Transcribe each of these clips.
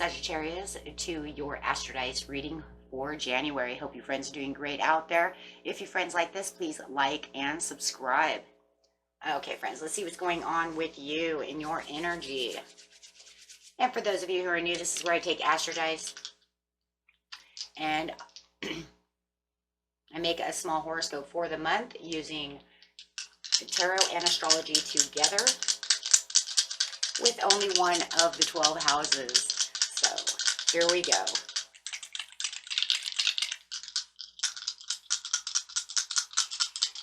Sagittarius, to your Astrodice reading for January. Hope you friends are doing great out there. If you friends like this, please like and subscribe. Okay, friends, let's see what's going on with you in your energy. And for those of you who are new, this is where I take Astrodice and I make a small horoscope for the month using tarot and astrology together with only one of the 12 houses. So here we go.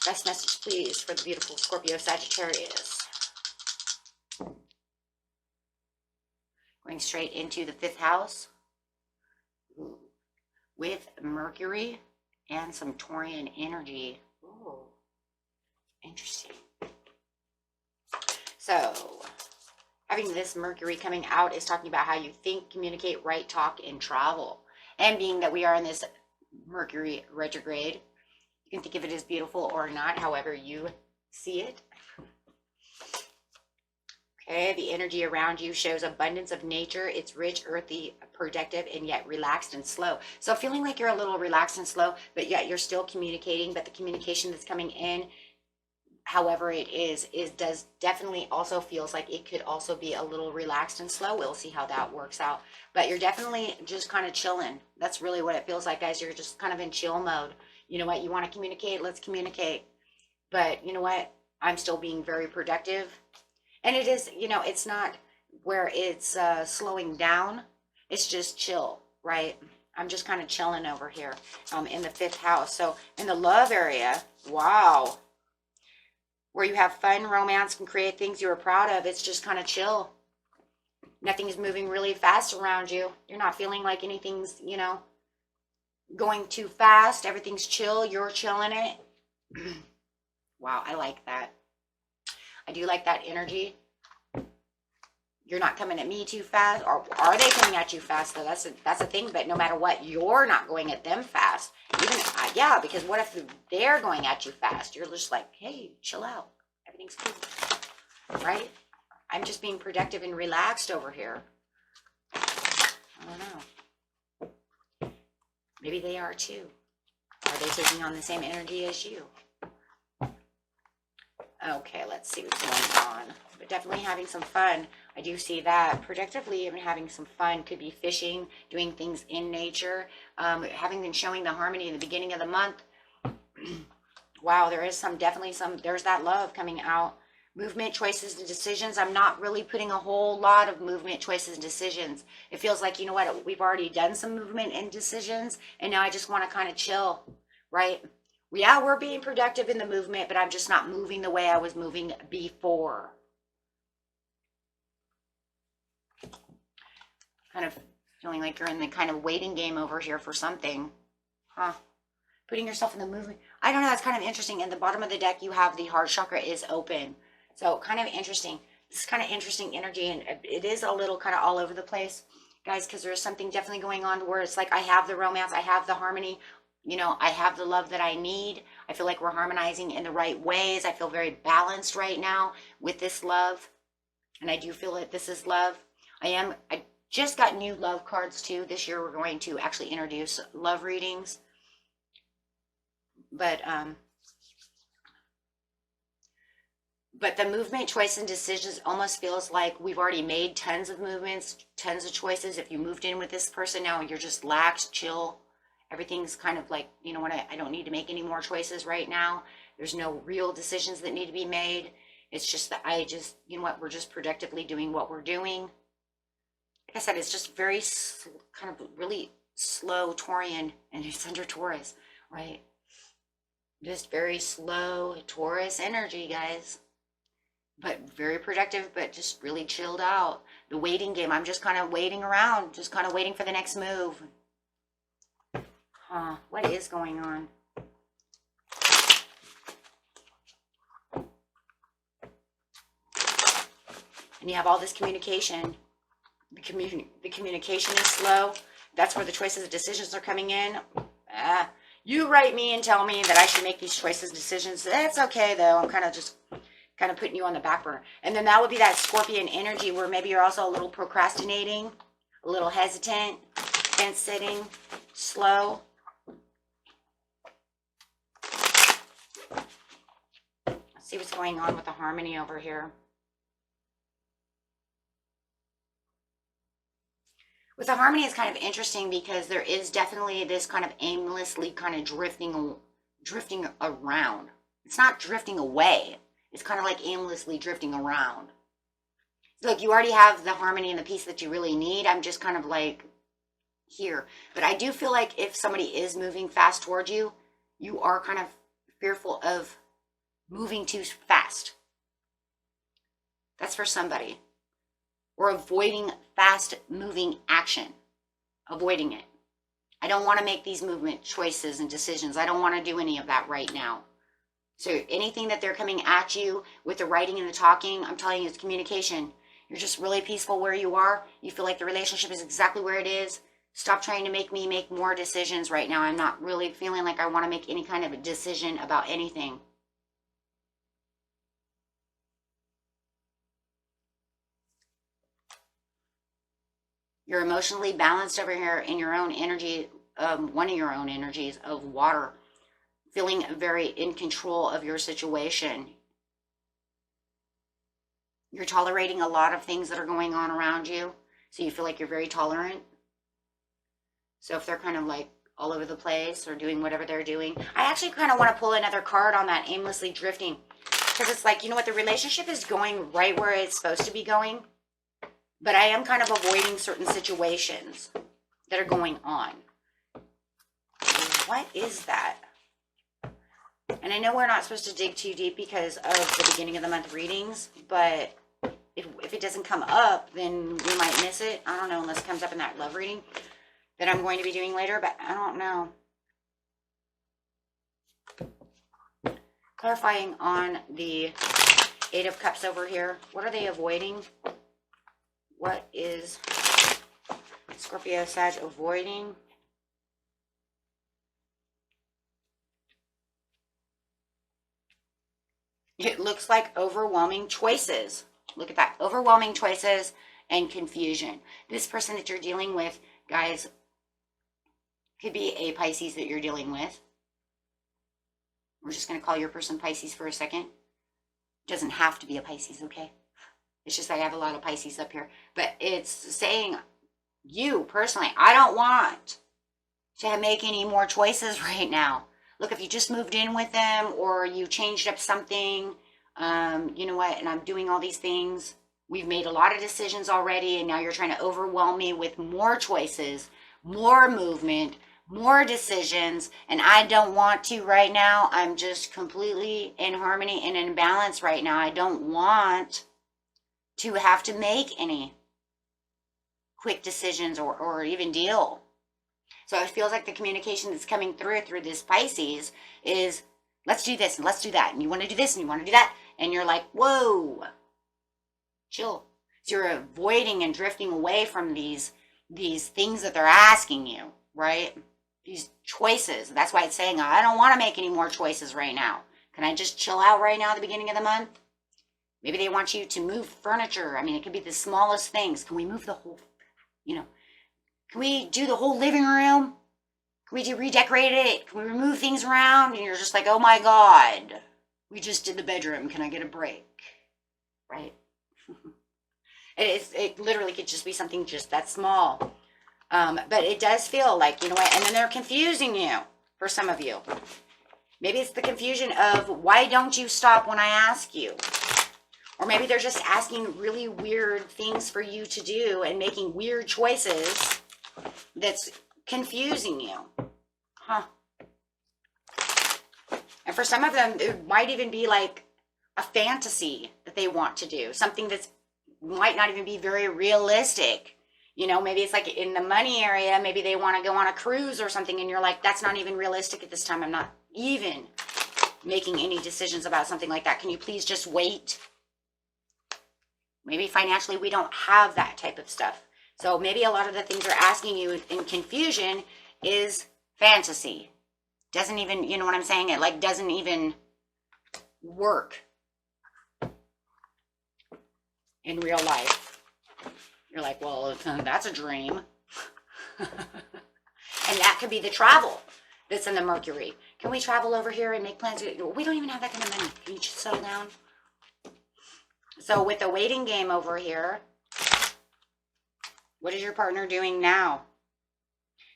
Best message, please, for the beautiful Scorpio Sagittarius. Going straight into the 5th house with Mercury and some Taurian energy. Ooh, interesting. So, having this Mercury coming out is talking about how you think, communicate, write, talk, and travel. And being that we are in this Mercury retrograde, you can think of it as beautiful or not, however you see it. Okay, the energy around you shows abundance of nature. It's rich, earthy, productive, and yet relaxed and slow. So feeling like you're a little relaxed and slow, but yet you're still communicating, but the communication that's coming in, however it is does definitely also feels like it could also be a little relaxed and slow. We'll see how that works out. But you're definitely just kind of chilling. That's really what it feels like, guys. You're just kind of in chill mode. You know what? You want to communicate? Let's communicate. But you know what? I'm still being very productive. And it is, you know, it's not where it's slowing down. It's just chill, right? I'm just kind of chilling over here in the 5th house. So in the love area, wow. Where you have fun, romance, can create things you are proud of. It's just kind of chill. Nothing's moving really fast around you. You're not feeling like anything's, you know, going too fast. Everything's chill. You're chilling it. Wow, I like that. I do like that energy. You're not coming at me too fast, or are they coming at you fast? Though that's a thing. But no matter what, you're not going at them fast. Even yeah, because what if they're going at you fast? You're just like, hey, chill out. Everything's cool, right? I'm just being productive and relaxed over here. I don't know. Maybe they are too. Are they taking on the same energy as you? Okay, let's see what's going on. But definitely having some fun. I do see that. Productively, even having some fun. Could be fishing, doing things in nature. Having been showing the harmony in the beginning of the month. Wow, there is definitely there's that love coming out. Movement, choices, and decisions. I'm not really putting a whole lot of movement, choices, and decisions. It feels like, you know what, we've already done some movement and decisions, and now I just want to kind of chill, right? Yeah, we're being productive in the movement, but I'm just not moving the way I was moving before. Kind of feeling like you're in the kind of waiting game over here for something. Huh. Putting yourself in the movement. I don't know, that's kind of interesting. In the bottom of the deck, you have the heart chakra is open. So kind of interesting. This is kind of interesting energy, and it is a little kind of all over the place, guys, because there's something definitely going on where it's like I have the romance, I have the harmony. You know, I have the love that I need. I feel like we're harmonizing in the right ways. I feel very balanced right now with this love. And I do feel that this is love. I just got new love cards too. This year we're going to actually introduce love readings. But the movement, choice, and decisions almost feels like we've already made tons of movements, tons of choices. If you moved in with this person now, you're just lax, chill. Everything's kind of like, you know what, I don't need to make any more choices right now. There's no real decisions that need to be made. It's just that you know what, we're just productively doing what we're doing. Like I said, it's just very kind of really slow Taurian, and it's under Taurus, right? Just very slow Taurus energy, guys. But very productive, but just really chilled out. The waiting game, I'm just kind of waiting around, just kind of waiting for the next move. Huh, what is going on? And you have all this communication. The communication is slow. That's where the choices and decisions are coming in. You write me and tell me that I should make these choices and decisions. That's okay, though. I'm kind of putting you on the back burner. And then that would be that Scorpion energy where maybe you're also a little procrastinating, a little hesitant, fence sitting, slow. Let's see what's going on with the harmony over here. With the harmony, it's kind of interesting because there is definitely this kind of aimlessly kind of drifting around. It's not drifting away. It's kind of like aimlessly drifting around. Look, you already have the harmony and the peace that you really need. I'm just kind of like here. But I do feel like if somebody is moving fast towards you, you are kind of fearful of moving too fast. That's for somebody. Or avoiding fast moving action. Avoiding it. I don't want to make these movement choices and decisions. I don't want to do any of that right now. So anything that they're coming at you with the writing and the talking, I'm telling you, it's communication. You're just really peaceful where you are. You feel like the relationship is exactly where it is. Stop trying to make me make more decisions right now. I'm not really feeling like I want to make any kind of a decision about anything. You're emotionally balanced over here in your own energy, one of your own energies of water, feeling very in control of your situation. You're tolerating a lot of things that are going on around you, so you feel like you're very tolerant. So if they're kind of like all over the place or doing whatever they're doing, I actually kind of want to pull another card on that aimlessly drifting, because it's like, you know what, the relationship is going right where it's supposed to be going. But I am kind of avoiding certain situations that are going on. What is that? And I know we're not supposed to dig too deep because of the beginning of the month readings, but if it doesn't come up, then we might miss it. I don't know, unless it comes up in that love reading that I'm going to be doing later, but I don't know. Clarifying on the Eight of Cups over here. What are they avoiding? What is Scorpio, Sag avoiding? It looks like overwhelming choices. Look at that. Overwhelming choices and confusion. This person that you're dealing with, guys, could be a Pisces that you're dealing with. We're just going to call your person Pisces for a second. It doesn't have to be a Pisces, okay? It's just I have a lot of Pisces up here. But it's saying, you personally, I don't want to make any more choices right now. Look, if you just moved in with them or you changed up something, you know what, and I'm doing all these things. We've made a lot of decisions already, and now you're trying to overwhelm me with more choices, more movement, more decisions, and I don't want to right now. I'm just completely in harmony and in balance right now. I don't want to have to make any quick decisions or even deal. So it feels like the communication that's coming through this Pisces is, let's do this and let's do that. And you want to do this and you want to do that. And you're like, whoa, chill. So you're avoiding and drifting away from these things that they're asking you, right? These choices. That's why it's saying, I don't want to make any more choices right now. Can I just chill out right now at the beginning of the month? Maybe they want you to move furniture. I mean, it could be the smallest things. Can we move the whole, can we do the whole living room? Can we redecorate it? Can we remove things around? And you're just like, oh my God, we just did the bedroom. Can I get a break? Right? It literally could just be something just that small. But it does feel like, you know what? And then they're confusing you for some of you. Maybe it's the confusion of, why don't you stop when I ask you? Or maybe they're just asking really weird things for you to do and making weird choices that's confusing you. Huh. And for some of them, it might even be like a fantasy that they want to do. Something that's might not even be very realistic. Maybe it's like in the money area, maybe they want to go on a cruise or something, and you're like, that's not even realistic at this time. I'm not even making any decisions about something like that. Can you please just wait? Maybe financially we don't have that type of stuff. So maybe a lot of the things they're asking you in confusion is fantasy. Doesn't even, you know what I'm saying? It like doesn't even work in real life. You're like, well, that's a dream. And that could be the travel that's in the Mercury. Can we travel over here and make plans? We don't even have that kind of money. Can you just settle down? So with the waiting game over here, what is your partner doing now?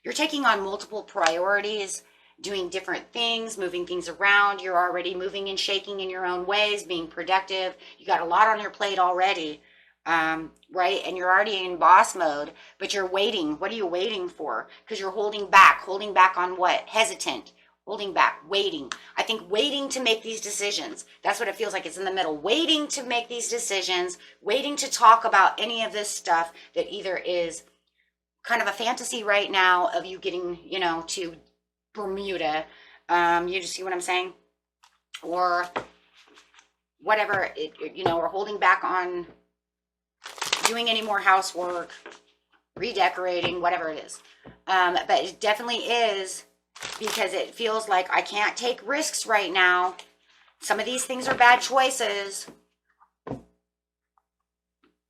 You're taking on multiple priorities, doing different things, moving things around. You're already moving and shaking in your own ways, being productive. You got a lot on your plate already, right? And you're already in boss mode, but you're waiting. What are you waiting for? Because you're holding back. Holding back on what? Hesitant. Holding back, waiting. I think waiting to make these decisions. That's what it feels like. It's in the middle. Waiting to make these decisions, waiting to talk about any of this stuff that either is kind of a fantasy right now of you getting, you know, to Bermuda. You just see what I'm saying? Or whatever, you know, or holding back on doing any more housework, redecorating, whatever it is. But it definitely is, because it feels like I can't take risks right now. Some of these things are bad choices.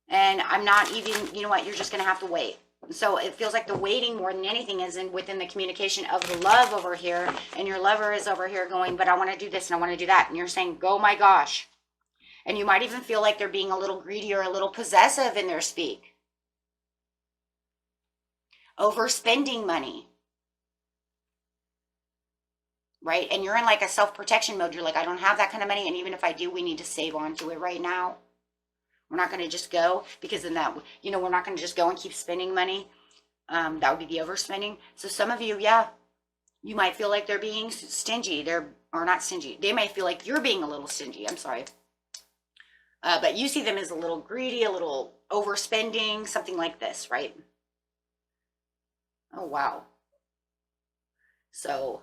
And I'm not even, you know what, you're just going to have to wait. So it feels like the waiting more than anything is within the communication of the love over here. And your lover is over here going, but I want to do this and I want to do that. And you're saying, oh my gosh. And you might even feel like they're being a little greedy or a little possessive in their speak. Overspending money. Right? And you're in like a self-protection mode. You're like, I don't have that kind of money. And even if I do, we need to save on to it right now. We're not going to just go, because then that, you know, we're not going to just go and keep spending money. That would be the overspending. So some of you, yeah, you might feel like they're being stingy. Or not stingy. They might feel like you're being a little stingy. I'm sorry. But you see them as a little greedy, a little overspending, something like this, right? Oh, wow. So,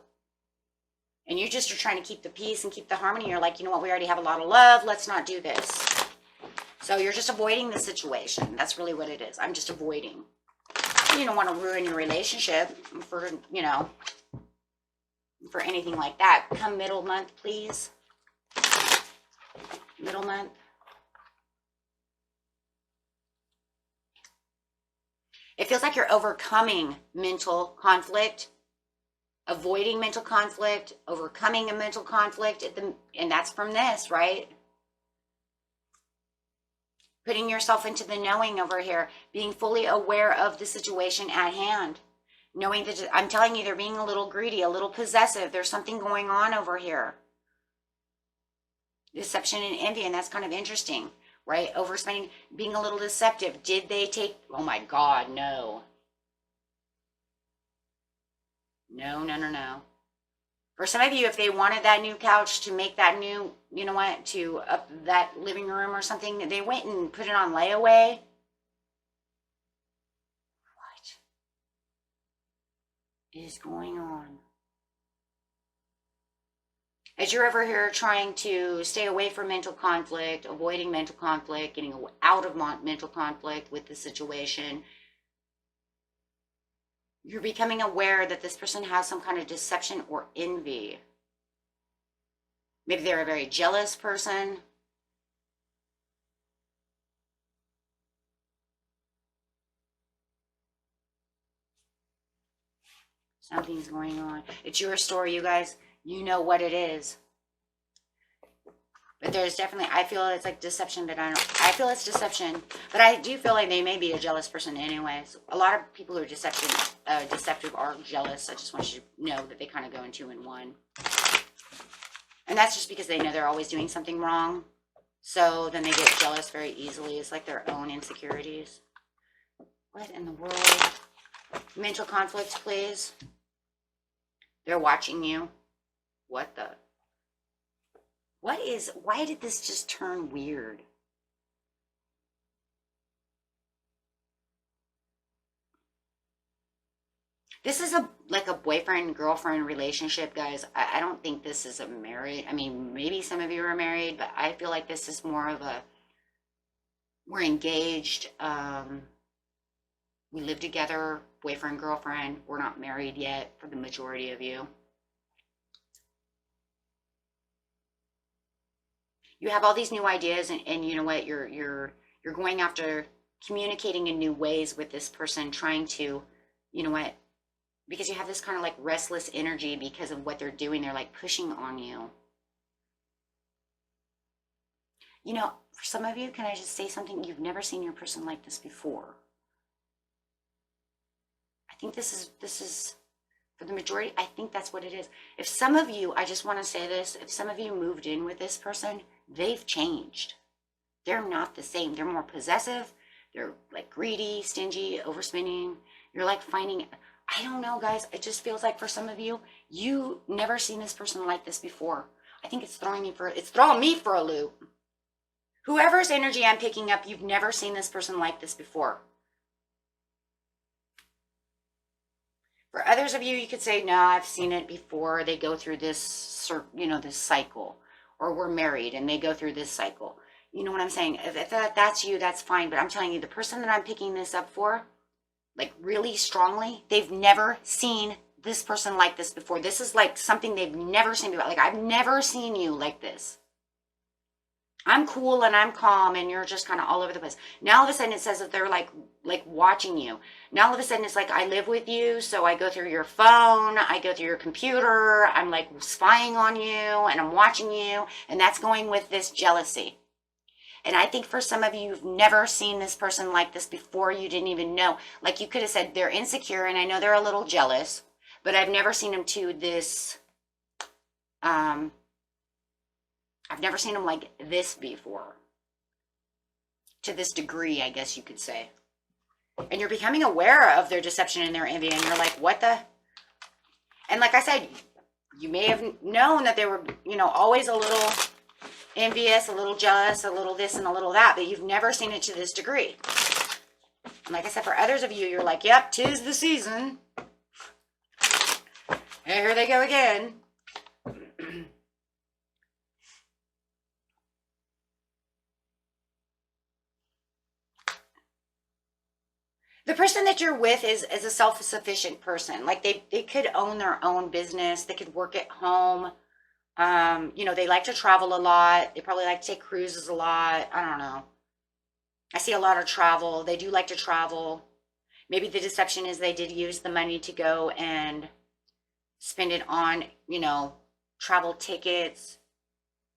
and you just are trying to keep the peace and keep the harmony. You're like, you know what, we already have a lot of love. Let's not do this. So you're just avoiding the situation. That's really what it is. I'm just avoiding. You don't want to ruin your relationship for, you know, for anything like that. Come middle month, please. Middle month. It feels like you're overcoming mental conflict, avoiding mental conflict, overcoming a mental conflict, and that's from this, right? Putting yourself into the knowing over here, being fully aware of the situation at hand, knowing that, I'm telling you, they're being a little greedy, a little possessive. There's something going on over here. Deception and envy, and that's kind of interesting, right? Overspending, being a little deceptive. Did they take, oh my God, no. No, no, no, no. For some of you, if they wanted that new couch to make that new, you know what, to up that living room or something, they went and put it on layaway. What is going on? As you're over here trying to stay away from mental conflict, avoiding mental conflict, getting out of mental conflict with the situation, you're becoming aware that this person has some kind of deception or envy. Maybe they're a very jealous person. Something's going on. It's your story, you guys. You know what it is. But there's definitely, I feel it's like deception, but I feel it's deception. But I do feel like they may be a jealous person anyways. A lot of people who are deceptive are jealous. I just want you to know that they kind of go in 2 and 1. And that's just because they know they're always doing something wrong. So then they get jealous very easily. It's like their own insecurities. What in the world? Mental conflicts, please. They're watching you. What the? Why did this just turn weird? This is like a boyfriend-girlfriend relationship, guys. I don't think this is a married, I mean, maybe some of you are married, but I feel like this is more of a, we're engaged, we live together, boyfriend, girlfriend. We're not married yet for the majority of you. You have all these new ideas, and you know what, you're going after communicating in new ways with this person, trying to, you know what, because you have this kind of like restless energy because of what they're doing. They're like pushing on you. You know, for some of you, can I just say something? You've never seen your person like this before. I think this is for the majority, I think that's what it is. If some of you, I just want to say this, if some of you moved in with this person, they've changed. They're not the same. They're more possessive. They're like greedy, stingy, overspending. You're like finding, I don't know, guys. It just feels like for some of you, you never seen this person like this before. I think it's throwing me for a loop. Whoever's energy I'm picking up, you've never seen this person like this before. For others of you, you could say, no, I've seen it before. They go through this, you know, this cycle. Or we're married and they go through this cycle. You know what I'm saying? If that's you, that's fine. But I'm telling you, the person that I'm picking this up for, like really strongly, they've never seen this person like this before. This is like something they've never seen before. Like, I've never seen you like this. I'm cool and I'm calm and you're just kind of all over the place. Now all of a sudden it says that they're like watching you. Now all of a sudden it's like, I live with you, so I go through your phone, I go through your computer, I'm like spying on you and I'm watching you, and that's going with this jealousy. And I think for some of you, you've never seen this person like this before. You didn't even know. Like, you could have said they're insecure, and I know they're a little jealous, but I've never seen them to this, I've never seen them like this before. To this degree, I guess you could say. And you're becoming aware of their deception and their envy, and you're like, what the? And like I said, you may have known that they were, you know, always a little envious, a little jealous, a little this and a little that, but you've never seen it to this degree. And like I said, for others of you, you're like, yep, 'tis the season. And here they go again. The person that you're with is a self-sufficient person. Like they could own their own business. They could work at home. You know, they like to travel a lot. They probably like to take cruises a lot. I don't know. I see a lot of travel. They do like to travel. Maybe the deception is they did use the money to go and spend it on, you know, travel tickets.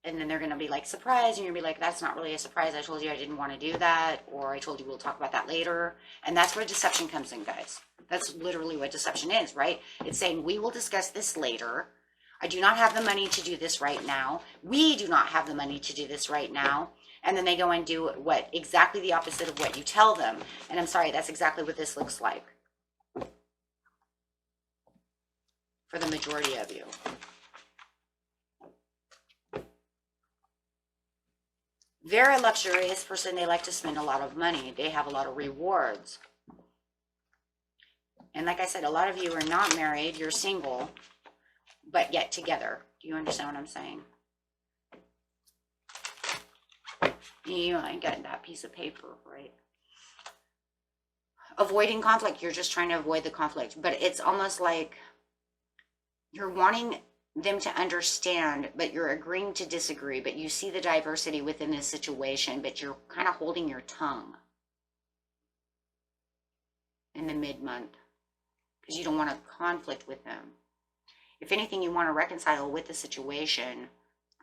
And then they're going to be like, surprise. And you're going to be like, that's not really a surprise. I told you I didn't want to do that. Or I told you we'll talk about that later. And that's where deception comes in, guys. That's literally what deception is, right? It's saying, we will discuss this later. I do not have the money to do this right now. We do not have the money to do this right now. And then they go and do what? Exactly the opposite of what you tell them. And I'm sorry, that's exactly what this looks like. For the majority of you. They're a luxurious person. They like to spend a lot of money. They have a lot of rewards. And like I said, a lot of you are not married. You're single, but yet together. Do you understand what I'm saying? You ain't got that piece of paper, right? Avoiding conflict. You're just trying to avoid the conflict. But it's almost like you're wanting them to understand, but you're agreeing to disagree, but you see the diversity within this situation, but you're kind of holding your tongue in the mid-month because you don't want to conflict with them. If anything, you want to reconcile with the situation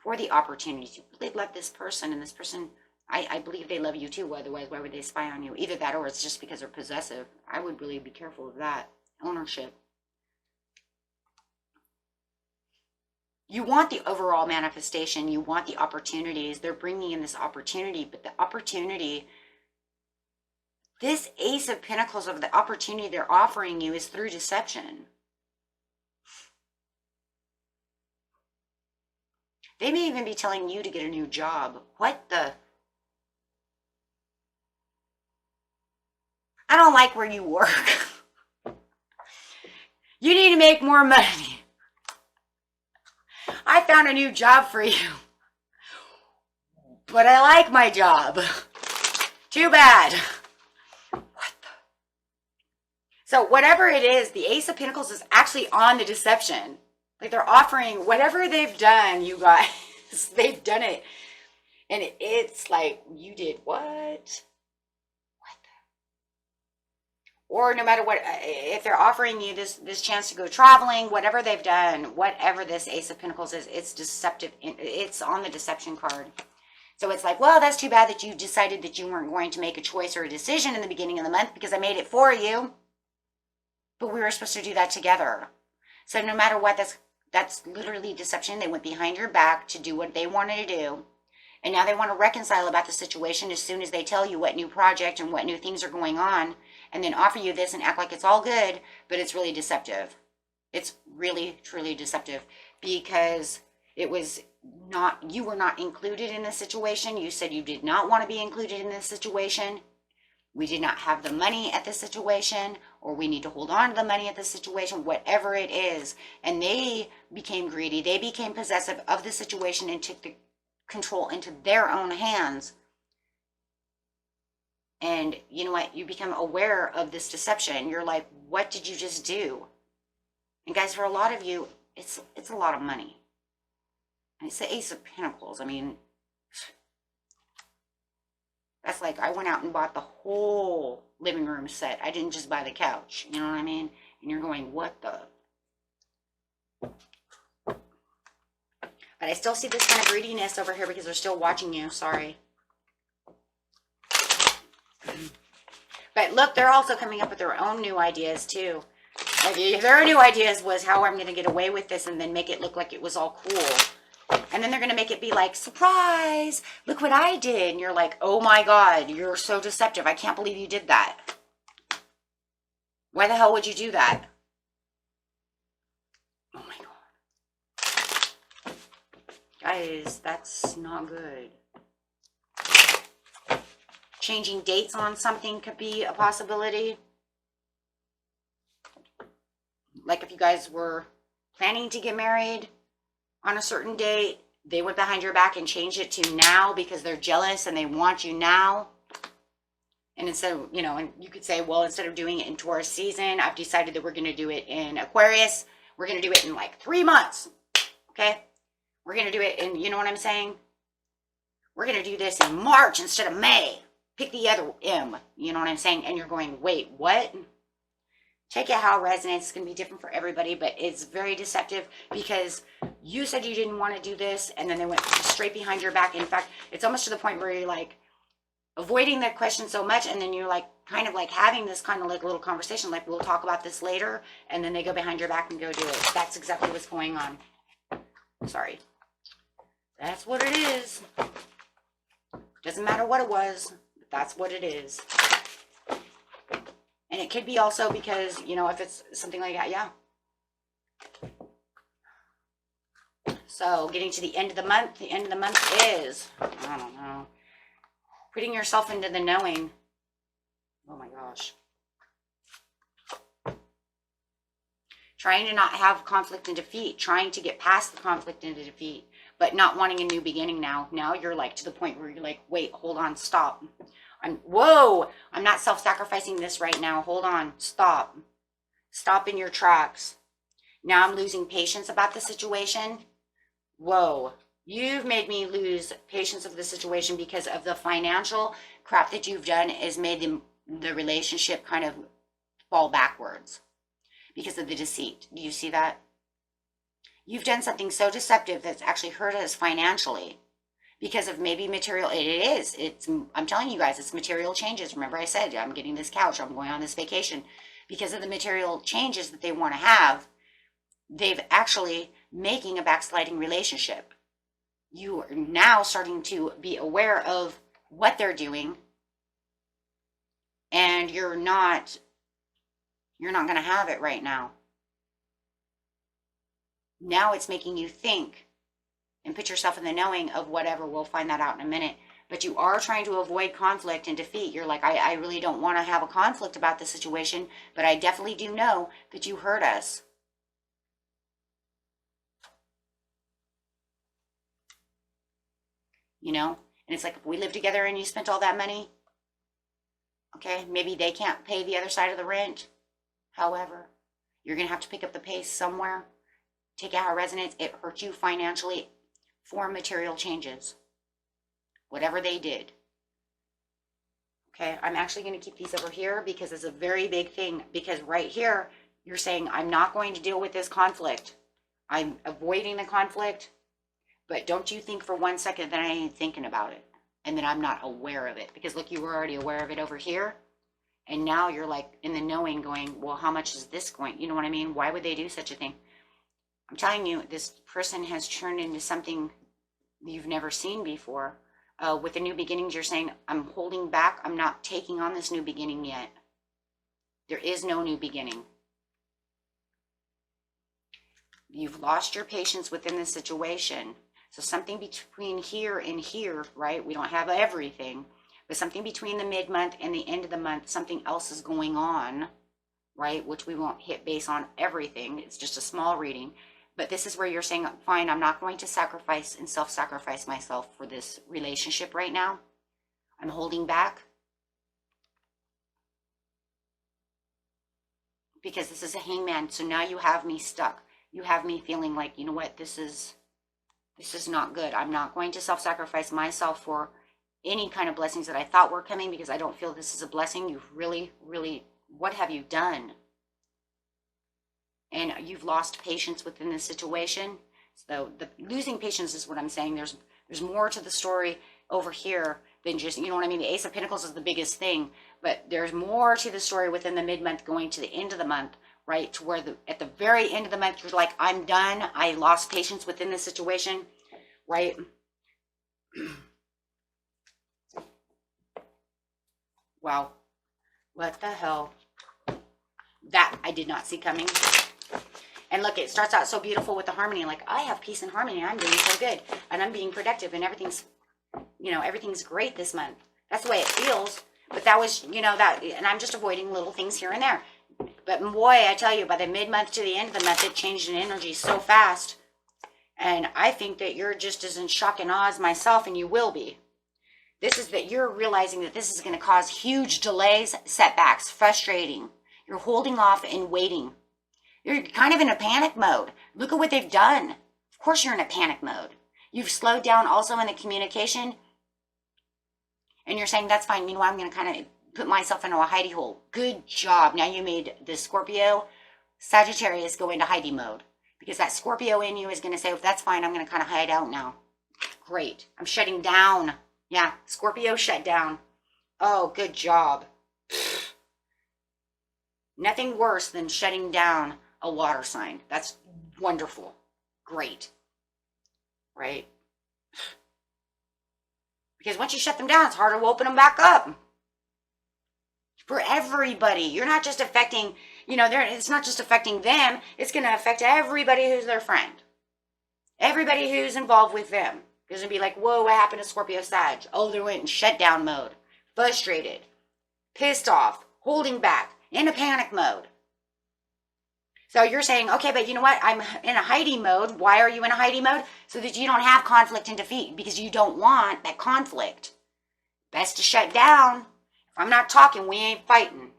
for the opportunities. You really love this person, and this person, I believe they love you too. Otherwise, why would they spy on you? Either that or it's just because they're possessive. I would really be careful of that. Ownership. You want the overall manifestation. You want the opportunities. They're bringing in this opportunity, but the opportunity, this Ace of Pentacles of the opportunity they're offering you is through deception. They may even be telling you to get a new job. What the? I don't like where you work. You need to make more money. I found a new job for you. But I like my job. Too bad. What the? So whatever it is, the Ace of Pentacles is actually on the deception. Like they're offering whatever they've done, you guys. They've done it. And it's like, you did what? What the? or no matter what, if they're offering you this chance to go traveling, whatever they've done, whatever this Ace of Pentacles is, it's deceptive. It's on the deception card. So it's like, well, that's too bad that you decided that you weren't going to make a choice or a decision in the beginning of the month because I made it for you. But we were supposed to do that together. So no matter what, that's literally deception. They went behind your back to do what they wanted to do. And now they want to reconcile about the situation as soon as they tell you what new project and what new things are going on, and then offer you this and act like it's all good, but it's really deceptive. It's really, truly deceptive because it was not, you were not included in this situation. You said you did not want to be included in this situation. We did not have the money at this situation, or we need to hold on to the money at this situation, whatever it is. And they became greedy. They became possessive of the situation and took the control into their own hands. And you know what? You become aware of this deception. You're like, what did you just do? And guys, for a lot of you, it's a lot of money. And it's the Ace of Pentacles. I mean, that's like I went out and bought the whole living room set. I didn't just buy the couch. You know what I mean? And you're going, what the? But I still see this kind of greediness over here because they're still watching you. Sorry. But look, they're also coming up with their own new ideas too. Like, their new ideas was how I'm going to get away with this and then make it look like it was all cool. And then they're going to make it be like, surprise, look what I did. And you're like, oh my God, you're so deceptive. I can't believe you did that. Why the hell would you do that? Oh my God. Guys, that's not good. Changing dates on something could be a possibility. Like if you guys were planning to get married on a certain date, they went behind your back and changed it to now because they're jealous and they want you now. And instead of, you know, and you could say, well, instead of doing it in Taurus season, I've decided that we're going to do it in Aquarius. We're going to do it in like 3 months. Okay? We're going to do it in, you know what I'm saying? We're going to do this in March instead of May. Pick the other M. You know what I'm saying? And you're going, wait, what? Take it how it resonates. It's going to be different for everybody, but it's very deceptive because you said you didn't want to do this, and then they went straight behind your back. In fact, it's almost to the point where you're like avoiding that question so much, and then you're like kind of like having this kind of like little conversation, like we'll talk about this later, and then they go behind your back and go do it. That's exactly what's going on. Sorry. That's what it is. Doesn't matter what it was. That's what it is. And it could be also because, you know, if it's something like that, yeah. So getting to the end of the month is, I don't know, putting yourself into the knowing. Oh my gosh. Trying to not have conflict and defeat, trying to get past the conflict and the defeat, but not wanting a new beginning now. Now you're like to the point where you're like, wait, hold on, stop. Whoa, I'm not self-sacrificing this right now. Hold on, stop. Stop in your tracks. Now I'm losing patience about the situation. Whoa, you've made me lose patience of the situation because of the financial crap that you've done has made the relationship kind of fall backwards because of the deceit. Do you see that? You've done something so deceptive that's actually hurt us financially. Because of maybe material, I'm telling you guys, it's material changes. Remember I said, I'm getting this couch, I'm going on this vacation. Because of the material changes that they want to have, they've actually making a backsliding relationship. You are now starting to be aware of what they're doing. And you're not going to have it right now. Now it's making you think. And put yourself in the knowing of whatever. We'll find that out in a minute. But you are trying to avoid conflict and defeat. You're like, I really don't want to have a conflict about the situation, but I definitely do know that you hurt us. You know? And it's like, if we live together and you spent all that money, okay, maybe they can't pay the other side of the rent. However, you're going to have to pick up the pace somewhere. Take out how it resonates. It hurt you financially. For material changes, whatever they did. Okay, I'm actually going to keep these over here because it's a very big thing. Because right here, you're saying, I'm not going to deal with this conflict. I'm avoiding the conflict. But don't you think for 1 second that I ain't thinking about it and that I'm not aware of it. Because look, you were already aware of it over here. And now you're like in the knowing going, well, how much is this going? You know what I mean? Why would they do such a thing? I'm telling you, this person has turned into something you've never seen before. With the new beginnings, you're saying, I'm holding back. I'm not taking on this new beginning yet. There is no new beginning. You've lost your patience within the situation. So something between here and here, right? We don't have everything, but something between the mid-month and the end of the month, something else is going on, right? Which we won't hit base on everything. It's just a small reading. But this is where you're saying, fine, I'm not going to sacrifice and self-sacrifice myself for this relationship right now. I'm holding back. Because this is a hangman. So now you have me stuck. You have me feeling like, you know what, this is not good. I'm not going to self-sacrifice myself for any kind of blessings that I thought were coming because I don't feel this is a blessing. You've really, what have you done? And you've lost patience within this situation. So the losing patience is what I'm saying. There's more to the story over here than just, you know what I mean? The Ace of Pentacles is the biggest thing, but there's more to the story within the mid-month going to the end of the month, right? To where at the very end of the month, you're like, I'm done. I lost patience within this situation, right? Wow. What the hell? That I did not see coming. And look, it starts out so beautiful with the harmony. Like, I have peace and harmony. I'm doing so good. And I'm being productive. And everything's, you know, everything's great this month. That's the way it feels. But that was, you know, that. And I'm just avoiding little things here and there. But boy, I tell you, by the mid-month to the end of the month, it changed in energy so fast. And I think that you're just as in shock and awe as myself. And you will be. This is that you're realizing that this is going to cause huge delays, setbacks, frustrating. You're holding off and waiting. You're kind of in a panic mode. Look at what they've done. Of course you're in a panic mode. You've slowed down also in the communication. And you're saying, that's fine. Meanwhile, I'm going to kind of put myself into a hidey hole. Good job. Now you made the Scorpio, Sagittarius go into hidey mode. Because that Scorpio in you is going to say, oh, that's fine. I'm going to kind of hide out now. Great. I'm shutting down. Yeah, Scorpio shut down. Oh, good job. Nothing worse than shutting down a water sign. That's wonderful. Great. Right? Because once you shut them down, it's harder to open them back up. For everybody. You're not just affecting, you know, it's not just affecting them. It's going to affect everybody who's their friend. Everybody who's involved with them. It's going to be like, whoa, what happened to Scorpio Sag? Oh, they went in shutdown mode. Frustrated. Pissed off. Holding back. In a panic mode. So you're saying, okay, but you know what? I'm in a hidey mode. Why are you in a hidey mode? So that you don't have conflict and defeat. Because you don't want that conflict. Best to shut down. If I'm not talking, we ain't fighting.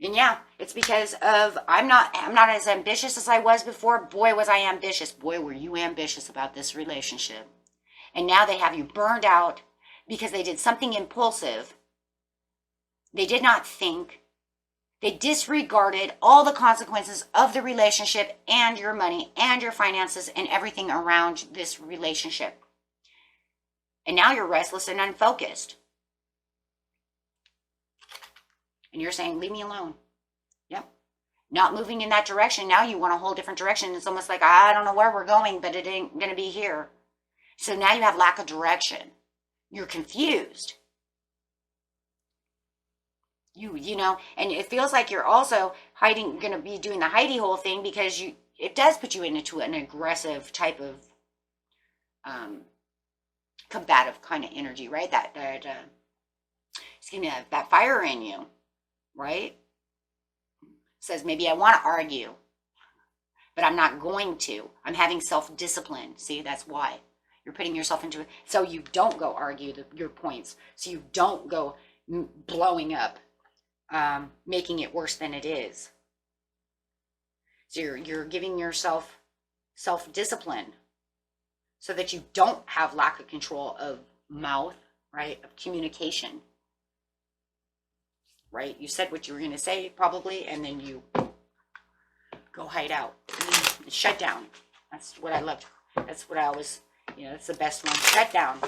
And yeah, it's because of I'm not as ambitious as I was before. Boy, was I ambitious. Boy, were you ambitious about this relationship. And now they have you burned out because they did something impulsive. They did not think. They disregarded all the consequences of the relationship and your money and your finances and everything around this relationship. And now you're restless and unfocused. And you're saying, leave me alone. Yep. Not moving in that direction. Now you want a whole different direction. It's almost like, I don't know where we're going, but it ain't going to be here. So now you have lack of direction. You're confused. You know, and it feels like you're also going to be doing the hidey hole thing because it does put you into an aggressive type of combative kind of energy, right? That fire in you, right? Says maybe I want to argue, but I'm not going to. I'm having self-discipline. See, that's why you're putting yourself into it. So you don't go argue your points. So you don't go blowing up. Making it worse than it is. So you're giving yourself self-discipline so that you don't have lack of control of mouth, right, of communication, right? You said what you were going to say probably, and then you go hide out, shut down. That's what I loved. That's what I always, that's the best one. Shut down.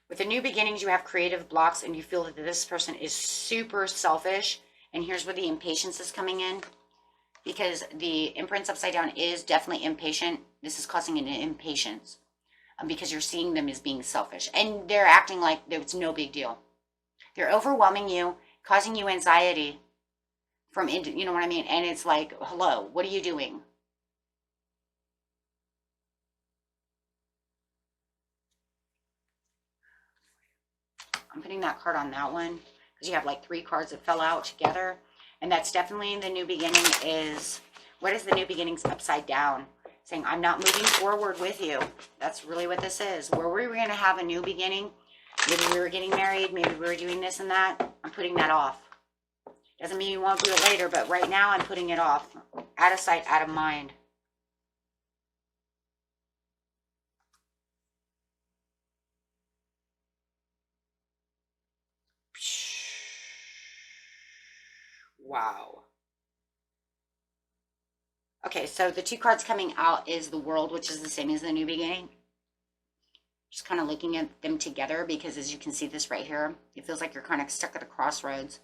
With the new beginnings, you have creative blocks, and you feel that this person is super selfish. And here's where the impatience is coming in, because the imprints upside down is definitely impatient. This is causing an impatience because you're seeing them as being selfish, and they're acting like it's no big deal. They're overwhelming you, causing you anxiety from, you know what I mean? And it's like, hello, what are you doing? I'm putting that card on that one because you have like 3 cards that fell out together. And that's definitely the new beginning is, what is the new beginnings upside down? Saying, I'm not moving forward with you. That's really what this is. Where we were going to have a new beginning. Maybe we were getting married. Maybe we were doing this and that. I'm putting that off. Doesn't mean you won't do it later, but right now I'm putting it off. Out of sight, out of mind. Wow. Okay, so the 2 cards coming out is the World, which is the same as the new beginning. Just kind of looking at them together because as you can see this right here, it feels like you're kind of stuck at a crossroads.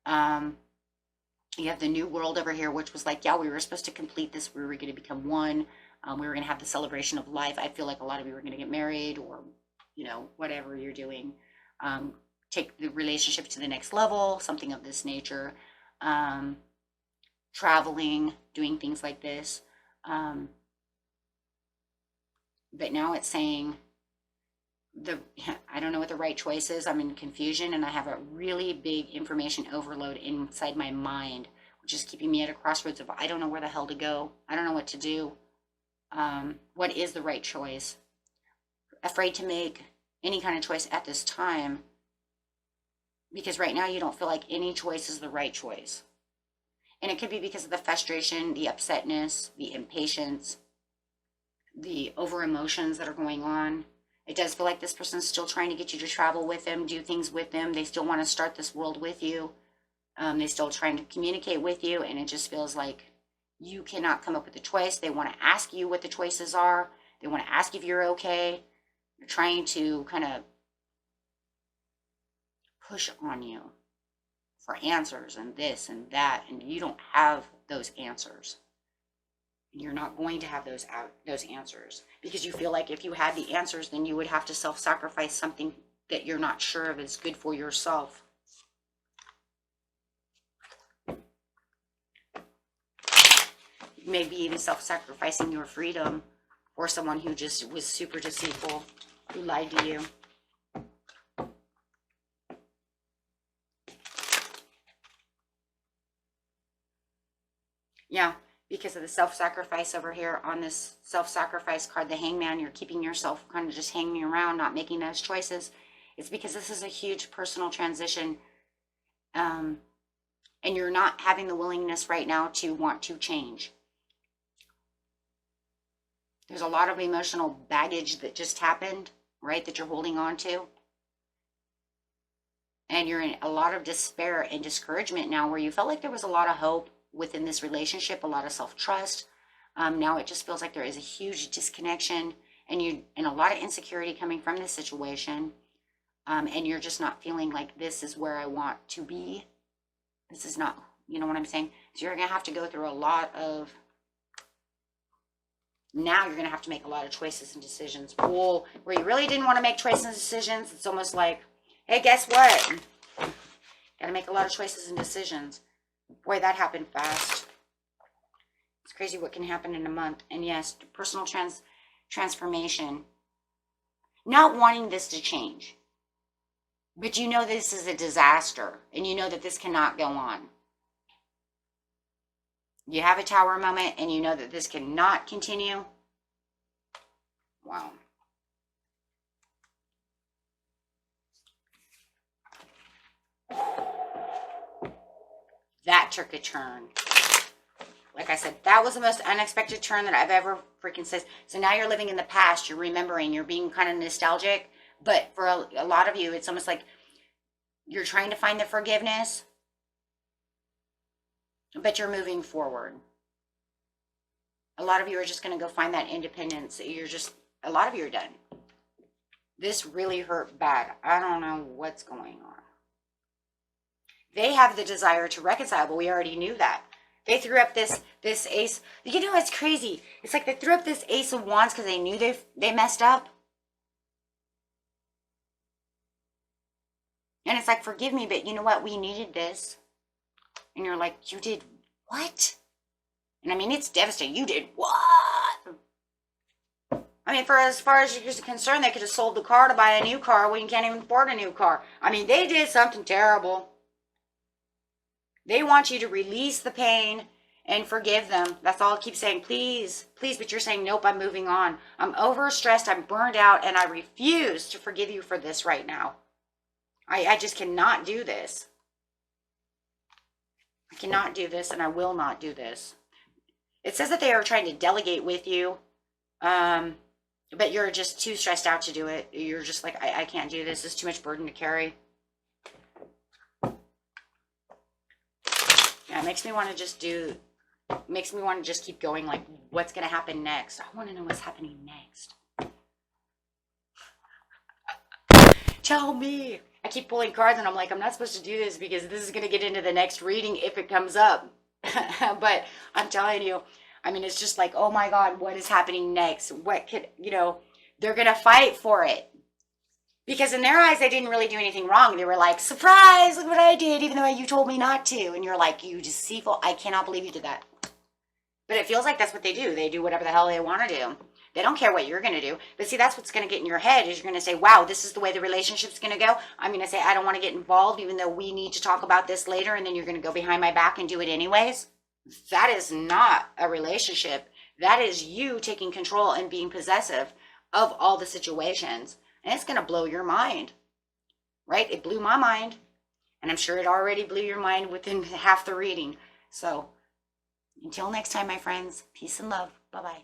You have the New World over here, which was like, yeah, we were supposed to complete this. We were going to become one. We were going to have the celebration of life. I feel like a lot of you were going to get married or, whatever you're doing. Take the relationship to the next level, something of this nature. Traveling, doing things like this. But now it's saying, I don't know what the right choice is. I'm in confusion and I have a really big information overload inside my mind, which is keeping me at a crossroads of I don't know where the hell to go. I don't know what to do. What is the right choice? Afraid to make any kind of choice at this time because right now you don't feel like any choice is the right choice. And it could be because of the frustration, the upsetness, the impatience, the over emotions that are going on. It does feel like this person's still trying to get you to travel with them, do things with them. They still want to start this world with you. They're still trying to communicate with you. And it just feels like you cannot come up with a choice. They want to ask you what the choices are. They want to ask if you're okay. They're trying to kind of push on you for answers and this and that. And you don't have those answers. You're not going to have those answers because you feel like if you had the answers, then you would have to self-sacrifice something that you're not sure of is good for yourself. Maybe even self-sacrificing your freedom for someone who just was super deceitful, who lied to you. Yeah. Because of the self-sacrifice over here on this self-sacrifice card, the Hangman, you're keeping yourself kind of just hanging around, not making those choices. It's because this is a huge personal transition. And you're not having the willingness right now to want to change. There's a lot of emotional baggage that just happened, right, that you're holding on to. And you're in a lot of despair and discouragement now where you felt like there was a lot of hope within this relationship, a lot of self-trust. Now it just feels like there is a huge disconnection and a lot of insecurity coming from this situation. And you're just not feeling like this is where I want to be. This is not, you know what I'm saying? So you're going to have to go through a lot of, now you're going to have to make a lot of choices and decisions. Well, where you really didn't want to make choices and decisions, it's almost like, hey, guess what? Got to make a lot of choices and decisions. Boy, that happened fast. It's crazy what can happen in a month. And yes, personal transformation. Not wanting this to change. But you know this is a disaster. And you know that this cannot go on. You have a tower moment and you know that this cannot continue. Wow. That took a turn. Like I said, that was the most unexpected turn that I've ever freaking said. So now you're living in the past. You're remembering. You're being kind of nostalgic. But for a lot of you, it's almost like you're trying to find the forgiveness, but you're moving forward. A lot of you are just going to go find that independence. A lot of you are done. This really hurt bad. I don't know what's going on. They have the desire to reconcile, but we already knew that. They threw up this ace. You know, it's crazy. It's like they threw up this ace of wands because they knew they messed up. And it's like, forgive me, but you know what? We needed this. And you're like, you did what? And I mean, it's devastating. You did what? I mean, for as far as you're concerned, they could have sold the car to buy a new car when you can't even afford a new car. I mean, they did something terrible. They want you to release the pain and forgive them. That's all I keep saying. Please, please. But you're saying, nope, I'm moving on. I'm overstressed. I'm burned out. And I refuse to forgive you for this right now. I just cannot do this. I cannot do this, and I will not do this. It says that they are trying to delegate with you, but you're just too stressed out to do it. You're just like, I can't do this. It's too much burden to carry. Yeah, it makes me want to just keep going, like, what's going to happen next? I want to know what's happening next. Tell me. I keep pulling cards and I'm like, I'm not supposed to do this because this is going to get into the next reading if it comes up. But I'm telling you, I mean, it's just like, oh my God, what is happening next? What could, they're going to fight for it. Because in their eyes, they didn't really do anything wrong. They were like, surprise, look what I did, even though you told me not to. And you're like, you deceitful, I cannot believe you did that. But it feels like that's what they do. They do whatever the hell they want to do. They don't care what you're going to do. But see, that's what's going to get in your head is you're going to say, wow, this is the way the relationship's going to go. I'm going to say, I don't want to get involved, even though we need to talk about this later. And then you're going to go behind my back and do it anyways. That is not a relationship. That is you taking control and being possessive of all the situations. And it's going to blow your mind, right? It blew my mind. And I'm sure it already blew your mind within half the reading. So until next time, my friends, peace and love. Bye-bye.